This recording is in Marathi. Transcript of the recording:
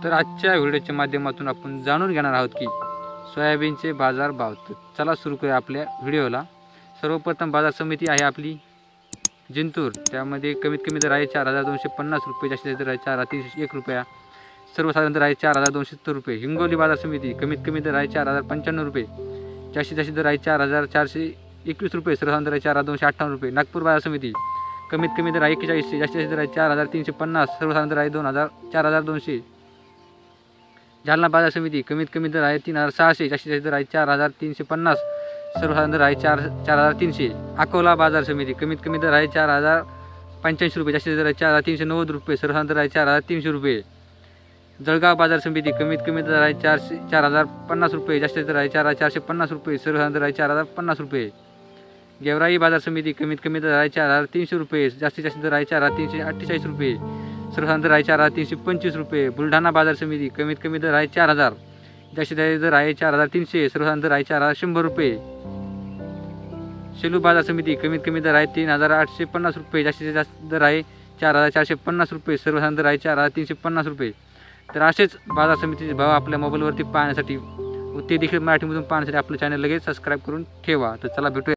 तर आजच्या व्हिडिओच्या माध्यमातून आपण जाणून घेणार आहोत की सोयाबीनचे बाजार भाव। तर चला सुरू करूया आपल्या व्हिडिओला। सर्वप्रथम बाजार समिती आहे आपली जिंतूर, त्यामध्ये कमीत कमी दर आहे 4250 रुपये, जास्तीत दर आहे 4301 रुपया, सर्वसाधारण दर आहे 4270 रुपये। हिंगोली बाजार समिती कमीत कमी दर आहे 4095 रुपये, जास्तीत दर आहे 4421 रुपये, सर्वसाधारण दर आहे 4258 रुपये। नागपूर बाजार समिती कमीत कमी दर आहे 4100, जास्तीत दर आहे 4350, सर्वसाधारण दर आहे 4200। जालना बाजार समिती कमीत कमी दर आहे 3600, जास्तीत दर आहे 4350, सर्वसाधारण दर आहे 4300। अकोला बाजार समिती कमीत कमी दर आहे 4085 रुपये, जास्तीत दर आहे 4390 रुपये, सर्वसाधारण दर आहे 4300 रुपये। जळगाव बाजार समिती कमीत कमी दर आहे 4050 रुपये, जास्तीत दर आहे 4450 रुपये, सर्वसाधारण दर आहे 4050 रुपये। गेवराई बाजार समिती कमीत कमी दर आहे 4300 रुपये, जास्तीत जास्त दर आहे 4348 रुपये, सर्वसाधारण दर आहे 4325 रुपये। बुलढाणा बाजार समिती कमीत कमी दर आहे 4000, जास्तीत जास्त दर आहे 4300, सर्वसाधारण दर आहे 4100 रुपये। सेलू बाजार समिती कमीत कमी दर आहे 3850 रुपये, जास्तीत जास्त दर आहे 4450 रुपये, सर्वसाधारण दर आहे 4350 रुपये। तर असेच बाजार समितीचे भाव आपल्या मोबाईलवरती पाहण्यासाठी व ते देखील मराठीमधून पाहण्यासाठी आपलं चॅनल लगेच सबस्क्राईब करून ठेवा। तर चला भेटूया।